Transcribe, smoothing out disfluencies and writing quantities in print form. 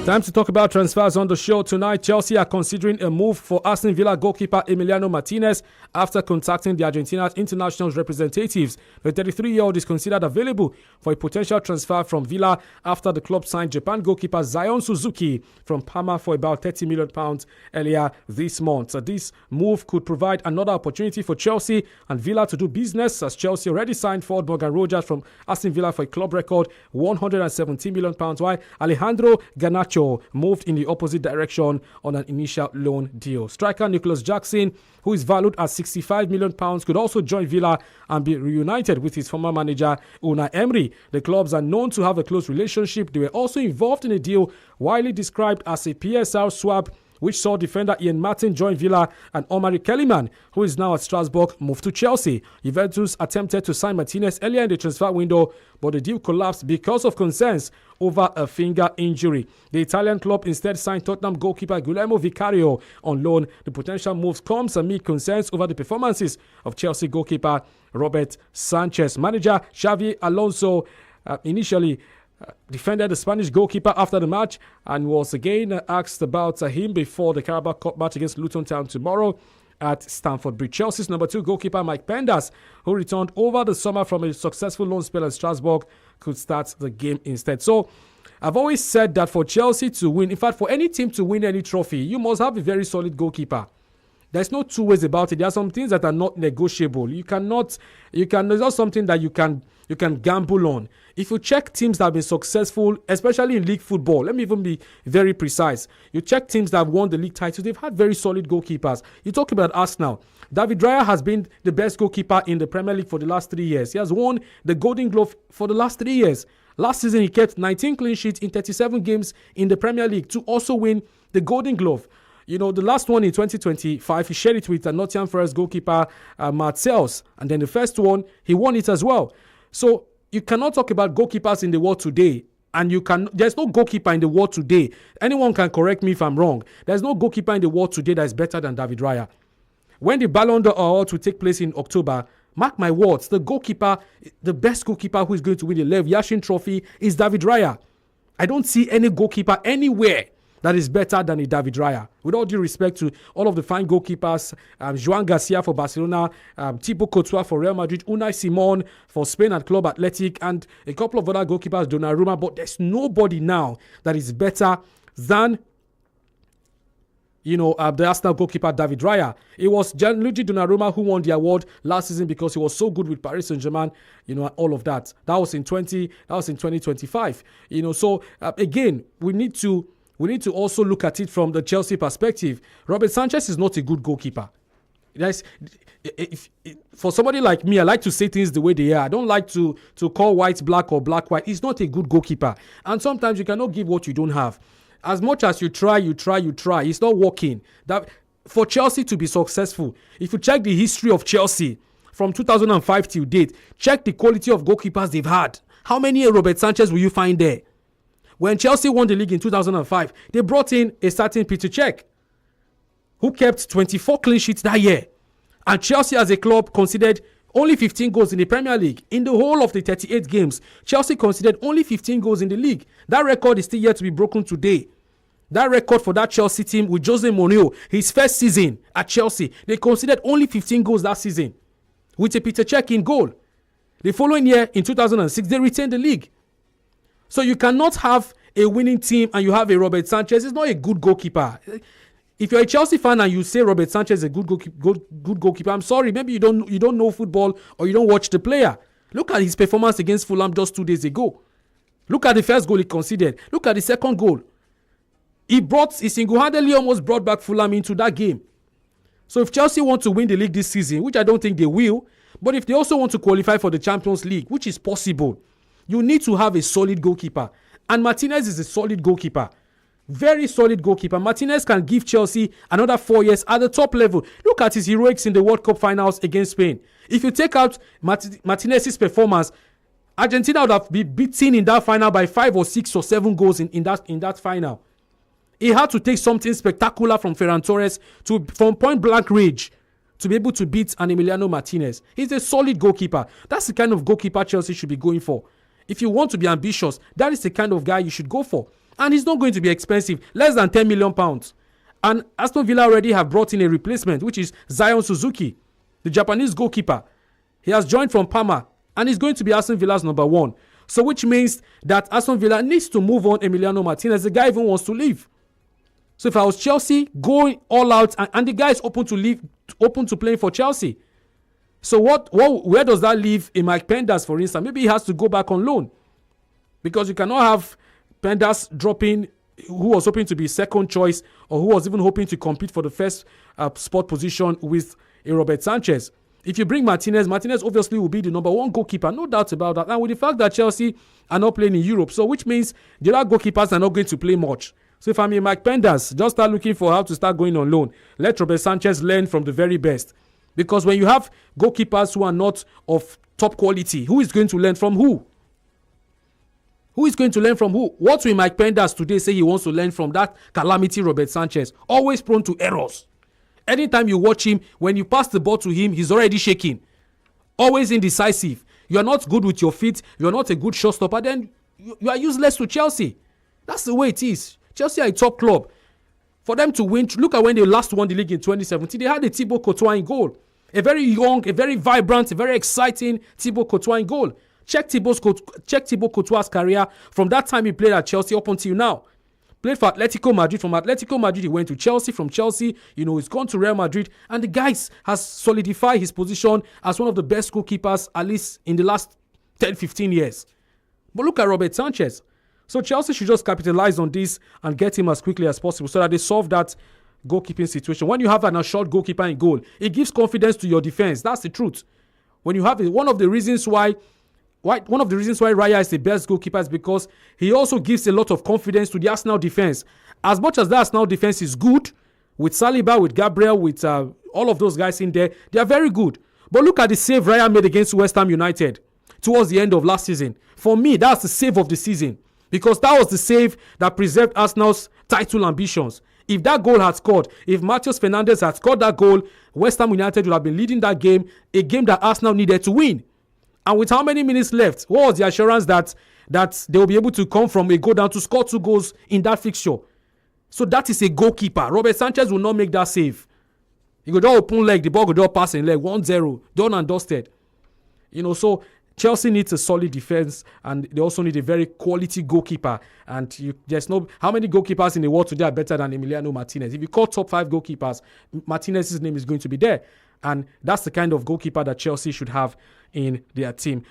Time to talk about transfers on the show tonight. Chelsea are considering a move for Aston Villa goalkeeper Emiliano Martinez after contacting the Argentina international's representatives. The 33-year-old is considered available for a potential transfer from Villa after the club signed Japan goalkeeper Zion Suzuki from Parma for about £30 million earlier this month. So this move could provide another opportunity for Chelsea and Villa to do business, as Chelsea already signed forward Morgan Rogers from Aston Villa for a club record £117 million, while Alejandro Garnacho moved in the opposite direction on an initial loan deal. Striker Nicholas Jackson, who is valued at £65 million, could also join Villa and be reunited with his former manager Unai Emery. The clubs are known to have a close relationship. They were also involved in a deal widely described as a PSR swap, which saw defender Ian Martin join Villa and Omari Kellyman, who is now at Strasbourg, moved to Chelsea. Juventus attempted to sign Martinez earlier in the transfer window, but the deal collapsed because of concerns over a finger injury. The Italian club instead signed Tottenham goalkeeper Guillermo Vicario on loan. The potential moves comes amid concerns over the performances of Chelsea goalkeeper Robert Sanchez. Manager Xavi Alonso initially defended the Spanish goalkeeper after the match and was again asked about him before the Carabao Cup match against Luton Town tomorrow at Stamford Bridge. Chelsea's number 2 goalkeeper Mike Penders, who returned over the summer from a successful loan spell at Strasbourg, could start the game instead. So I've always said that for Chelsea to win, in fact for any team to win any trophy, you must have a very solid goalkeeper. There's no two ways about it. There are some things that are not negotiable. There's not something that you can gamble on. If you check teams that have been successful, especially in league football, let me even be very precise. You check teams that have won the league titles, they've had very solid goalkeepers. You talk about Arsenal. David Raya has been the best goalkeeper in the Premier League for the last 3 years. He has won the Golden Glove for the last 3 years. Last season, he kept 19 clean sheets in 37 games in the Premier League to also win the Golden Glove. You know, the last one in 2025, he shared it with Nottingham Forest goalkeeper Martels. And then the first one, he won it as well. So you cannot talk about goalkeepers in the world today. And there's no goalkeeper in the world today. Anyone can correct me if I'm wrong. There's no goalkeeper in the world today that is better than David Raya. When the Ballon d'Or Award will take place in October, mark my words, the best goalkeeper who is going to win the Lev Yashin Trophy is David Raya. I don't see any goalkeeper anywhere that is better than a David Raya. With all due respect to all of the fine goalkeepers, Joan Garcia for Barcelona, Thibaut Courtois for Real Madrid, Unai Simon for Spain at Club Athletic, and a couple of other goalkeepers, Donnarumma, but there's nobody now that is better than the Arsenal goalkeeper David Raya. It was Gianluigi Donnarumma who won the award last season because he was so good with Paris Saint-Germain, all of that. That was in 2025. So again, we need to also look at it from the Chelsea perspective. Robert Sanchez is not a good goalkeeper. For somebody like me, I like to say things the way they are. I don't like to call white black or black white. He's not a good goalkeeper. And sometimes you cannot give what you don't have. As much as you try, it's not working. That for Chelsea to be successful, if you check the history of Chelsea from 2005 till date, check the quality of goalkeepers they've had. How many Robert Sanchez will you find there? When Chelsea won the league in 2005, they brought in a certain Peter Cech, who kept 24 clean sheets that year. And Chelsea as a club considered only 15 goals in the Premier League. In the whole of the 38 games, Chelsea considered only 15 goals in the league. That record is still yet to be broken today. That record for that Chelsea team with Jose Mourinho, his first season at Chelsea, they considered only 15 goals that season, with a Peter Cech in goal. The following year, in 2006, they retained the league. So you cannot have a winning team and you have a Robert Sanchez. He's not a good goalkeeper. If you're a Chelsea fan and you say Robert Sanchez is a good goalkeeper, I'm sorry, maybe you don't know football or you don't watch the player. Look at his performance against Fulham just 2 days ago. Look at the first goal he conceded. Look at the second goal. He single-handedly almost brought back Fulham into that game. So if Chelsea want to win the league this season, which I don't think they will, but if they also want to qualify for the Champions League, which is possible, you need to have a solid goalkeeper. And Martinez is a solid goalkeeper. Very solid goalkeeper. Martinez can give Chelsea another 4 years at the top level. Look at his heroics in the World Cup finals against Spain. If you take out Martinez's performance, Argentina would have been beaten in that final by 5 or 6 or 7 goals in that final. He had to take something spectacular from Ferran Torres from point blank range to be able to beat an Emiliano Martinez. He's a solid goalkeeper. That's the kind of goalkeeper Chelsea should be going for. If you want to be ambitious, that is the kind of guy you should go for. And he's not going to be expensive, less than £10 million. And Aston Villa already have brought in a replacement, which is Zion Suzuki, the Japanese goalkeeper. He has joined from Parma, and he's going to be Aston Villa's number 1. So which means that Aston Villa needs to move on Emiliano Martinez. The guy even wants to leave. So if I was Chelsea, going all out, and the guy is open to leave, open to playing for Chelsea. So where does that leave a Mike Penders, for instance? Maybe he has to go back on loan. Because you cannot have Penders dropping, who was hoping to be second choice, or who was even hoping to compete for the first spot position with a Robert Sanchez. If you bring Martinez obviously will be the number 1 goalkeeper, no doubt about that. And with the fact that Chelsea are not playing in Europe, so which means the other goalkeepers are not going to play much. So if I'm in Mike Penders, just start looking for how to start going on loan. Let Robert Sanchez learn from the very best. Because when you have goalkeepers who are not of top quality, who is going to learn from who? Who is going to learn from who? What will Mike Penders today say he wants to learn from that calamity Robert Sanchez? Always prone to errors. Anytime you watch him, when you pass the ball to him, he's already shaking. Always indecisive. You are not good with your feet. You are not a good showstopper. Then you are useless to Chelsea. That's the way it is. Chelsea are a top club. For them to win, look at when they last won the league in 2017. They had a Thibaut Courtois in goal. A very young, a very vibrant, a very exciting Thibaut Courtois in goal. Check Thibaut Courtois' career from that time he played at Chelsea up until now. Played for Atletico Madrid. From Atletico Madrid, he went to Chelsea. From Chelsea, he's gone to Real Madrid. And the guy has solidified his position as one of the best goalkeepers, at least in the last 10, 15 years. But look at Robert Sanchez. So Chelsea should just capitalize on this and get him as quickly as possible so that they solve that goalkeeping situation. When you have an assured goalkeeper in goal, it gives confidence to your defense. That's the truth. When you have it, one of the reasons why Raya is the best goalkeeper is because he also gives a lot of confidence to the Arsenal defense. As much as the Arsenal defense is good, with Saliba, with Gabriel, with all of those guys in there, they are very good. But look at the save Raya made against West Ham United towards the end of last season. For me, that's the save of the season. Because that was the save that preserved Arsenal's title ambitions. If that goal had scored, if Matheus Fernandes had scored that goal, West Ham United would have been leading that game, a game that Arsenal needed to win. And with how many minutes left, what was the assurance that they will be able to come from a goal down to score 2 goals in that fixture? So that is a goalkeeper. Robert Sanchez will not make that save. He go just open leg, the ball go just pass in leg, 1-0, done and dusted. So Chelsea needs a solid defense, and they also need a very quality goalkeeper. And there's no how many goalkeepers in the world today are better than Emiliano Martinez. If you call top 5 goalkeepers, Martinez's name is going to be there, and that's the kind of goalkeeper that Chelsea should have in their team.